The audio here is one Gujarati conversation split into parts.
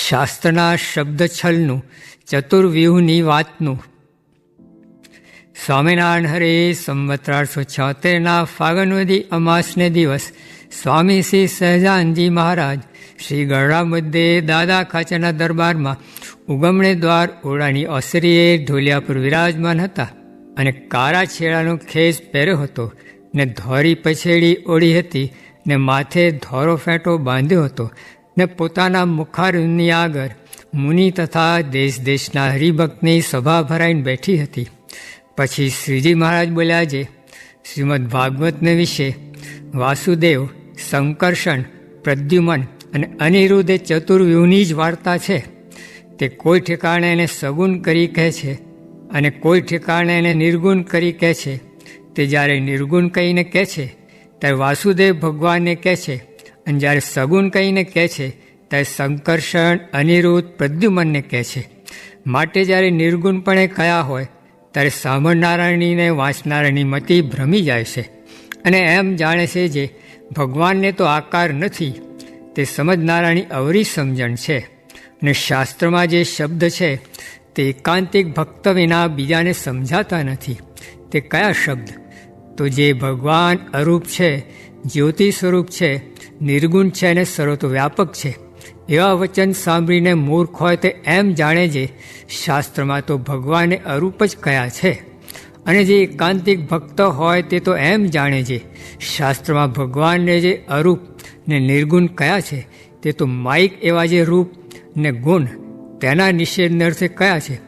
શાસ્ત્રના શબ્દ છલનું, ચતુર્વ્યૂહની વાતનું. સ્વામિનારાયણ હરે સંવત 1876 ફાગણવદી અમાસને દિવસ સ્વામી શ્રી સહજાનંદજી મહારાજ શ્રી ગરડા મુદ્દે દાદા ખાચરના દરબારમાં ઉગમણે દ્વાર ઓરડાની ઓસરીએ ઢોલિયા પર વિરાજમાન હતા અને કાળા છેડાનો ખેસ પહેર્યો હતો ને ધોરી પછેડી ઓઢી હતી ને માથે ધોરો ફેંટો બાંધ્યો હતો ને પોતાના મુખારવિંદની આગળ મુનિ તથા દેશ દેશના હરિભક્તની સભા ભરાઈને બેઠી હતી. પછી શ્રીજી મહારાજ બોલ્યા છે, શ્રીમદ ભાગવતને વિશે વાસુદેવ, સંકર્ષણ, પ્રદ્યુમન અને અનિરુદ્ધ એ ચતુર્વ્યૂહની જ વાર્તા છે. તે કોઈ ઠેકાણે એને સગુણ કરી કહે છે અને કોઈ ઠેકાણે એને નિર્ગુણ કરી કહે છે. તે જ્યારે નિર્ગુણ કહીને કહે છે ત્યારે વાસુદેવ ભગવાનને કહે છે અને જ્યારે સગુણ કહીને કહે છે ત્યારે સંકર્ષણ, અનિરુદ્ધ, પ્રદ્યુમનને કહે છે. માટે જ્યારે નિર્ગુણપણે કયા હોય ત્યારે સાંભળનારાની ને વાંચનારાની મતિ ભ્રમી જાય છે અને એમ જાણે છે જે ભગવાનને તો આકાર નથી. તે સમજનારાની અવરી સમજણ છે. અને શાસ્ત્રમાં જે શબ્દ છે તે એકાંતિક ભક્ત વિના બીજાને સમજાતા નથી. તે કયા શબ્દ? તો જે ભગવાન અરૂપ છે, જ્યોતિ સ્વરૂપ છે, નિર્ગુણ છે અને સર્વતોવ્યાપક છે, એવા વચન સાંભળીને મૂર્ખ હોય તે એમ જાણે છે શાસ્ત્રમાં તો ભગવાને અરૂપ જ કયા છે. અને જે એકાંતિક ભક્ત હોય તે તો એમ જાણે છે શાસ્ત્રમાં ભગવાનને જે અરૂપ ને નિર્ગુણ કયા છે તે તો માઇક એવા જે રૂપ ને ગુણ તેના નિષેધને અર્થે કયા છે.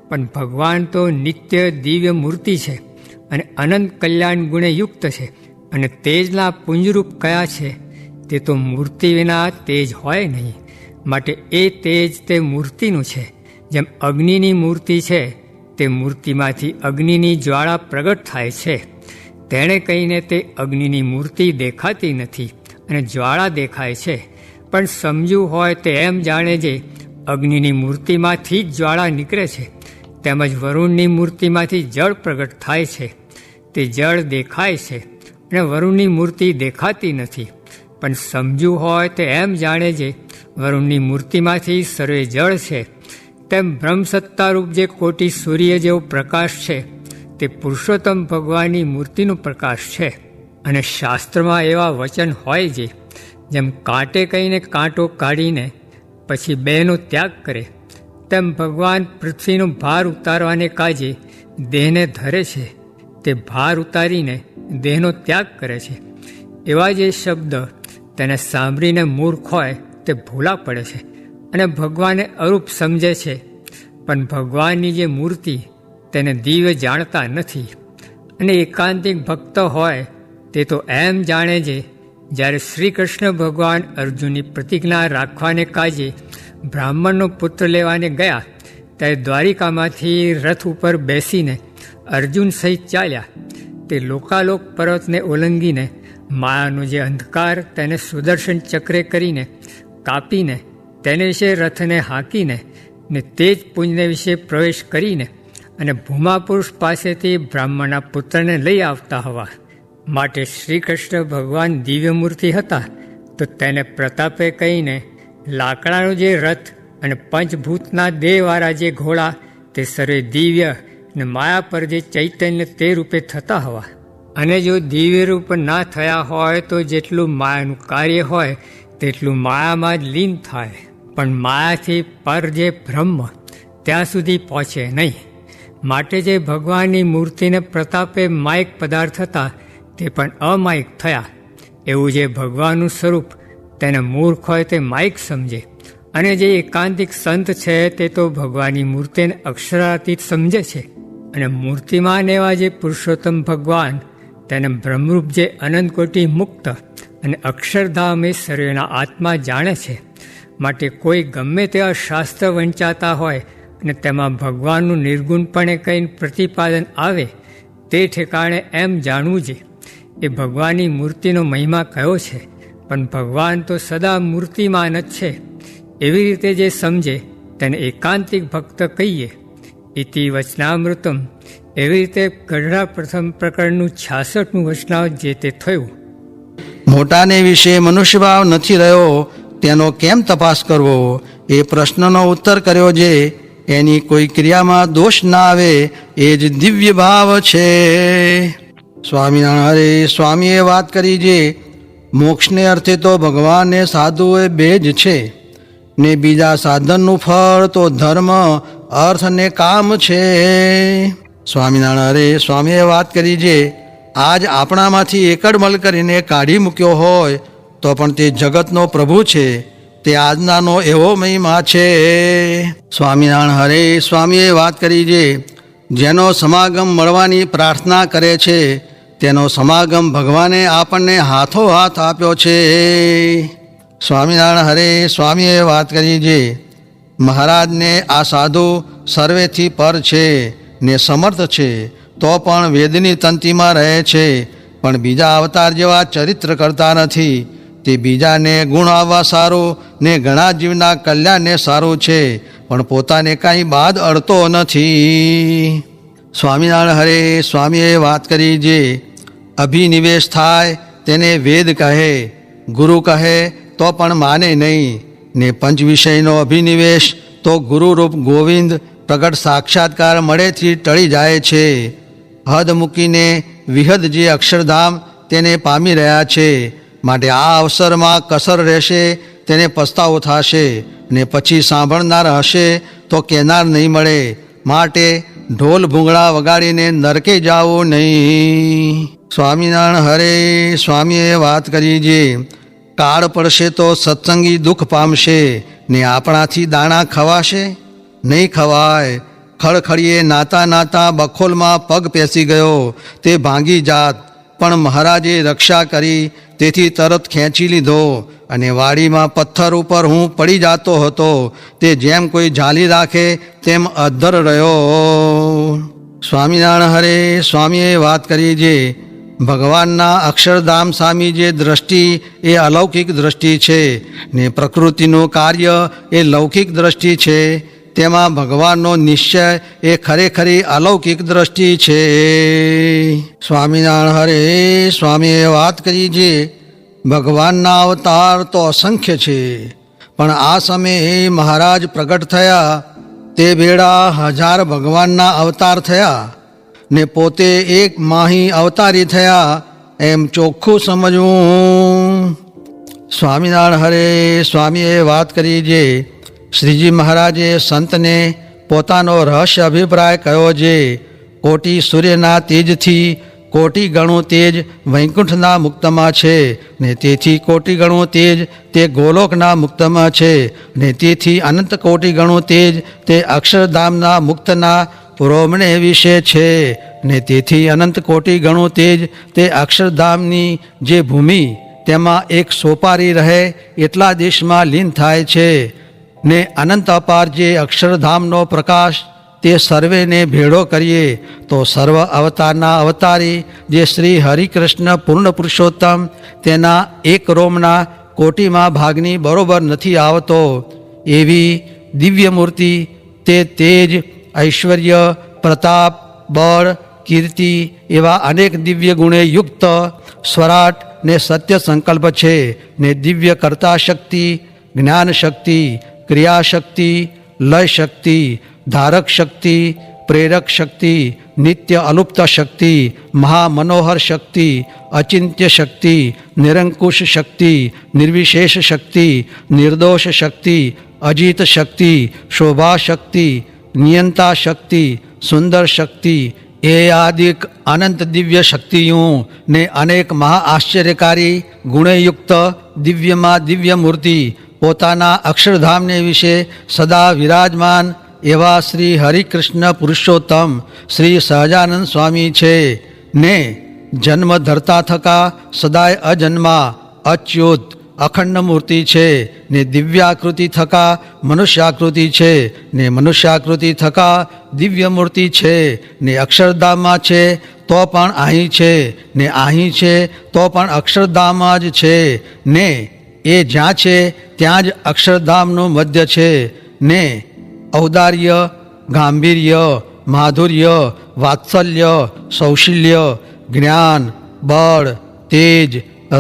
પણ ભગવાન તો નિત્ય દિવ્ય મૂર્તિ છે અને અનંત કલ્યાણ ગુણે યુક્ત છે. અને તેજના પુંજરૂપ કયા છે તે તો મૂર્તિ વિના તેજ હોય નહીં. માટે એ તેજ તે મૂર્તિનું છે. જેમ અગ્નિની મૂર્તિ છે તે મૂર્તિમાંથી અગ્નિની જ્વાળા પ્રગટ થાય છે. તેણે કહીને તે અગ્નિની મૂર્તિ દેખાતી નથી અને જ્વાળા દેખાય છે. પણ સમજવું હોય તે એમ જાણે છે અગ્નિની મૂર્તિમાંથી જ જ્વાળા નીકળે છે. તેમજ વરુણની મૂર્તિમાંથી જળ પ્રગટ થાય છે. તે જળ દેખાય છે અને વરુણની મૂર્તિ દેખાતી નથી. પણ સમજવું હોય તે એમ જાણે છે વરુણની મૂર્તિમાંથી સર્વે જળ છે. તેમ બ્રહ્મસત્તારૂપ જે કોટી સૂર્ય જેવો પ્રકાશ છે તે પુરુષોત્તમ ભગવાનની મૂર્તિનો પ્રકાશ છે. અને શાસ્ત્રમાં એવા વચન હોય છે જેમ કાંટે કહીને કાંટો કાઢીને પછી બેનો ત્યાગ કરે, તેમ ભગવાન પૃથ્વીનો ભાર ઉતારવાને કાજે દેહને ધરે છે. તે ભાર ઉતારીને દેહનો ત્યાગ કરે છે. એવા જે શબ્દ તેને સાંભળીને મૂર્ખ હોય તે ભૂલા પડે છે અને ભગવાને અરૂપ સમજે છે. પણ ભગવાનની જે મૂર્તિ તેને દિવ્ય જાણતા નથી. અને એકાંતિક ભક્ત હોય તે તો એમ જાણે છે જ્યારે શ્રી કૃષ્ણ ભગવાન અર્જુનની પ્રતિજ્ઞા રાખવાને કાજે બ્રાહ્મણનો પુત્ર લેવાને ગયા ત્યારે દ્વારિકામાંથી રથ ઉપર બેસીને અર્જુન સહિત ચાલ્યા. તે લોકાલોક પર્વતને ઓલંગીને માયાનો જે અંધકાર તેને સુદર્શન ચક્રે કરીને કાપીને તેને વિશે રથને હાંકીને ને તે જ પુંજને વિશે પ્રવેશ કરીને અને ભૂમાપુરુષ પાસેથી બ્રાહ્મણના પુત્રને લઈ આવતા હવા. માટે શ્રી કૃષ્ણ ભગવાન દિવ્યમૂર્તિ હતા તો તેને પ્રતાપે કહીને લાકડાનો જે રથ અને પંચભૂતના દેહવાળા જે ઘોડા તે સર્વે દિવ્ય ને માયા પર જે ચૈતન્ય તે રૂપે થતા હવા. અને જો દિવ્ય રૂપ ના થયા હોય તો જેટલું માયાનું કાર્ય હોય તેટલું માયામાં જ લીન થાય. પણ માયાથી પર જે બ્રહ્મ ત્યાં સુધી પહોંચે નહીં. માટે જે ભગવાનની મૂર્તિને પ્રતાપે માયક પદાર્થ હતા તે પણ અમાયક થયા. એવું જે ભગવાનનું સ્વરૂપ તેને મૂર્ખ હોય તે માયક સમજે. અને જે એકાંતિક સંત છે તે તો ભગવાનની મૂર્તિને અક્ષરાતીત સમજે છે. અને મૂર્તિમાન એવા જે પુરુષોત્તમ ભગવાન તેને બ્રહ્મરૂપ જે અનંત કોટી મુક્ત અને અક્ષરધામ એ સર્વેના આત્મા જાણે છે. માટે કોઈ ગમે તેવા શાસ્ત્ર વંચાતા હોય અને તેમાં ભગવાનનું નિર્ગુણપણે કહીને પ્રતિપાદન આવે તે ઠેકાણે એમ જાણવું છે એ ભગવાનની મૂર્તિનો મહિમા કયો છે. પણ ભગવાન તો સદા મૂર્તિમાન જ છે. એવી રીતે જે સમજે તેને એકાંતિક ભક્ત કહીએ. ઇતિ વચનામૃતમ. એવી રીતે ગઢડા પ્રથમ પ્રકરણનું 66મું વચનામૃત જે તે થયું. મોટાને વિશે મનુષ્યભાવ નથી રહ્યો તેનો કેમ તપાસ કરવો? એ પ્રશ્નનો ઉત્તર કર્યો જે એની કોઈ ક્રિયામાં દોષ ના આવે એ જ દિવ્ય ભાવ છે. સ્વામિનારાયણ હરે સ્વામીએ વાત કરી જે મોક્ષને અર્થે તો ભગવાન ને સાધુ એ બે જ છે ને બીજા સાધનનું ફળ તો ધર્મ અર્થ ને કામ છે. સ્વામિનારાયણ હરે સ્વામીએ વાત કરી જે આજ આપણામાંથી એકડમલ કરીને કાઢી મૂક્યો હોય તો પણ તે જગતનો પ્રભુ છે, તે આજનાનો એવો મહિમા છે. સ્વામિનારાયણ હરે સ્વામીએ વાત કરી જે જેનો સમાગમ મળવાની પ્રાર્થના કરે છે તેનો સમાગમ ભગવાને આપણને હાથો હાથ આપ્યો છે. સ્વામિનારાયણ હરે સ્વામીએ વાત કરી જે મહારાજને આ સાધુ સર્વેથી પર છે ને સમર્થ છે તો પણ વેદની તંતીમાં રહે છે, પણ બીજા અવતાર જેવા ચરિત્ર કરતા નથી. તે બીજાને ગુણ આવવા સારું ને ઘણા જીવના કલ્યાણને સારું છે, પણ પોતાને કાંઈ બાદ અડતો નથી. સ્વામિનારાયણ હરે સ્વામીએ વાત કરી જે અભિનિવેશ થાય તેને વેદ કહે, ગુરુ કહે તો પણ માને નહીં, ને પંચ વિષયનો અભિનિવેશ તો ગુરુરૂપ ગોવિંદ પ્રગટ સાક્ષાત્કાર મળેથી ટળી જાય છે. હદ મૂકીને વિહદ જે અક્ષરધામ તેને પામી રહ્યા છે, માટે આ અવસરમાં કસર રહેશે તેને પસ્તાવો થશે, ને પછી સાંભળનાર હશે તો કહેનાર નહીં મળે, માટે ઢોલ ભૂંગળા વગાડીને નરકે જાઓ નહીં. સ્વામિનારાયણ હરે સ્વામીએ વાત કરી જે કાળ પડશે તો સત્સંગી દુઃખ પામશે, ને આપણાથી દાણા ખવાશે નહીં ખવાય. ખળખળીએ નાતા નાતા બખોલમાં પગ પેસી ગયો તે ભાંગી જાત, પણ મહારાજે રક્ષા કરી તેથી તરત ખેંચી લીધો, અને વાડીમાં પથ્થર ઉપર હું પડી જાતો હતો તે જેમ કોઈ ઝાલી રાખે તેમ અધ્ધર રહ્યો. સ્વામિનારાયણ હરે સ્વામીએ વાત કરી જે ભગવાનના અક્ષરધામ સામી જે દ્રષ્ટિ એ અલૌકિક દ્રષ્ટિ છે, ને પ્રકૃતિનું કાર્ય એ લૌકિક દ્રષ્ટિ છે, તેમાં ભગવાનનો નિશ્ચય એ ખરેખરી અલૌકિક દ્રષ્ટિ છે. સ્વામિનારાયણ હરે સ્વામીએ વાત કરી જે ભગવાનના અવતાર તો અસંખ્ય છે, પણ આ સમયે મહારાજ પ્રગટ થયા તે ભેળા 1000 ભગવાનના અવતાર થયા, ને પોતે એક માહી અવતારી થયા એમ ચોખ્ખું સમજવું. સ્વામિનારાયણ હરે સ્વામીએ વાત કરી જે શ્રીજી મહારાજે સંતને પોતાનો રહસ્ય અભિપ્રાય કહ્યો જે કોટી સૂર્યના તેજથી કોટી ગણું તેજ વૈકુંઠના મુક્તમાં છે, ને તેથી કોટી ગણું તેજ તે ગોલોકના મુક્તમાં છે, ને તેથી અનંત કોટી ગણું તેજ તે અક્ષરધામના મુક્તના પુરોમણે વિશે છે, ને તેથી અનંત કોટી ગણું તેજ તે અક્ષરધામની જે ભૂમિ તેમાં એક સોપારી રહે એટલા દેશમાં લીન થાય છે, ને અનંત અપાર જે અક્ષરધામનો પ્રકાશ તે સર્વેને ભેળો કરીએ તો સર્વ અવતારના અવતારી જે શ્રી હરિકૃષ્ણ પૂર્ણ પુરુષોત્તમ તેના એક રોમના કોટીમાં ભાગની બરોબર નથી આવતો. એવી દિવ્ય મૂર્તિ તે તેજ ઐશ્વર્ય પ્રતાપ બળ કીર્તિ એવા અનેક દિવ્ય ગુણે યુક્ત સ્વરાટ ને સત્ય સંકલ્પ છે, ને દિવ્ય કર્તા શક્તિ જ્ઞાન શક્તિ ક્રિયા શક્તિ લય શક્તિ ધારક શક્તિ પ્રેરક શક્તિ નિત્ય અલુપ્ત શક્તિ મહામનોહર શક્તિ અચિંત્ય શક્તિ નિરંકુશ શક્તિ નિર્વિશેષ શક્તિ નિર્દોષ શક્તિ અજીત શક્તિ શોભા શક્તિ નિયંતા શક્તિ સુંદર શક્તિ એ આદિક અનંત દિવ્ય શક્તિઓ ને અનેક મહા આશ્ચર્યકારી ગુણયુક્ત દિવ્યમાં દિવ્ય મૂર્તિ પોતાના અક્ષરધામને વિશે સદા વિરાજમાન એવા શ્રી હરિકૃષ્ણ પુરુષોત્તમ શ્રી સહજાનંદ સ્વામી છે, ને જન્મ ધરતા થકા સદાય અજન્મા અચ્યુત અખંડ મૂર્તિ છે, ને દિવ્યાકૃતિ થકા મનુષ્યાકૃતિ છે, ને મનુષ્યાકૃતિ થકા દિવ્ય મૂર્તિ છે, ને અક્ષરધામમાં છે તો પણ અહીં છે, ને અહીં છે તો પણ અક્ષરધામમાં જ છે, ને એ જ્યાં છે ત્યાં જ અક્ષરધામનું મધ્ય છે, ને ઔદાર્ય ગાંભીર્ય માધુર્ય વાત્સલ્ય સૌશીલ્ય જ્ઞાન બળ તેજ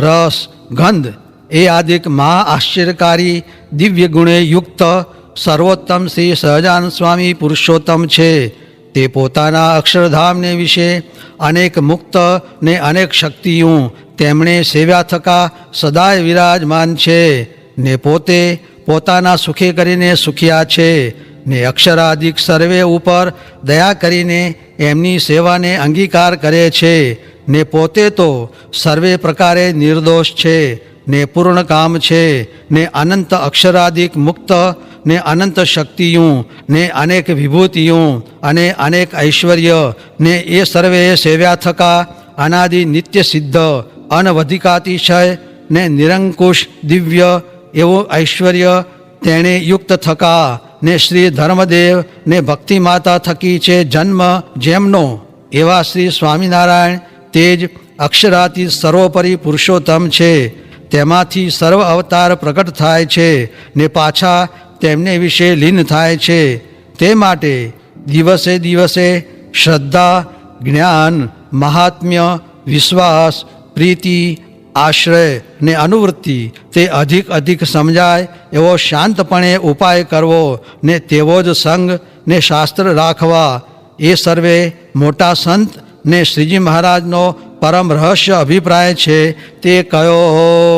રસ ગંધ એ આદિક મહા આશ્ચર્યકારી દિવ્ય ગુણે યુક્ત સર્વોત્તમ શ્રી સહજાનંદ સ્વામી પુરુષોત્તમ છે. તે પોતાના અક્ષરધામને વિશે અનેક મુક્ત ને અનેક શક્તિઓ તેમણે સેવ્યા થકા સદાય વિરાજમાન છે ને પોતે પોતાના સુખે કરીને સુખિયા છે ને અક્ષરાધિક સર્વે ઉપર દયા કરીને એમની સેવાને અંગીકાર કરે છે ને પોતે તો સર્વે પ્રકારે નિર્દોષ છે ને પૂર્ણ કામ છે ને અનંત અક્ષરાધિક મુક્ત ને અનંત શક્તિઓ ને અનેક વિભૂતિઓ અને અનેક ઐશ્વર્ય ને એ સર્વે સેવ્યા થકા અનાદિ નિત્ય સિદ્ધ અનવધિકાતિશય ને નિરંકુશ દિવ્ય એવો ઐશ્વર્ય તેણે યુક્ત થકા ને શ્રી ધર્મદેવ ને ભક્તિ માતા થકી છે જન્મ જેમનો એવા શ્રી સ્વામિનારાયણ તે જ અક્ષરાતી સર્વોપરી પુરુષોત્તમ છે. તેમાંથી સર્વ અવતાર પ્રગટ થાય છે ને પાછા તેમને વિશે લીન થાય છે. તે માટે દિવસે દિવસે શ્રદ્ધા, જ્ઞાન, મહાત્મ્ય, વિશ્વાસ, પ્રીતિ, આશ્રય ને અનુવૃત્તિ તે અધિક અધિક સમજાય એવો શાંતપણે ઉપાય કરવો ને તેવો જ સંગ ને શાસ્ત્ર રાખવા. એ સર્વે મોટા સંત ને શ્રીજી મહારાજનો પરમ રહસ્ય અભિપ્રાય છે તે કયો.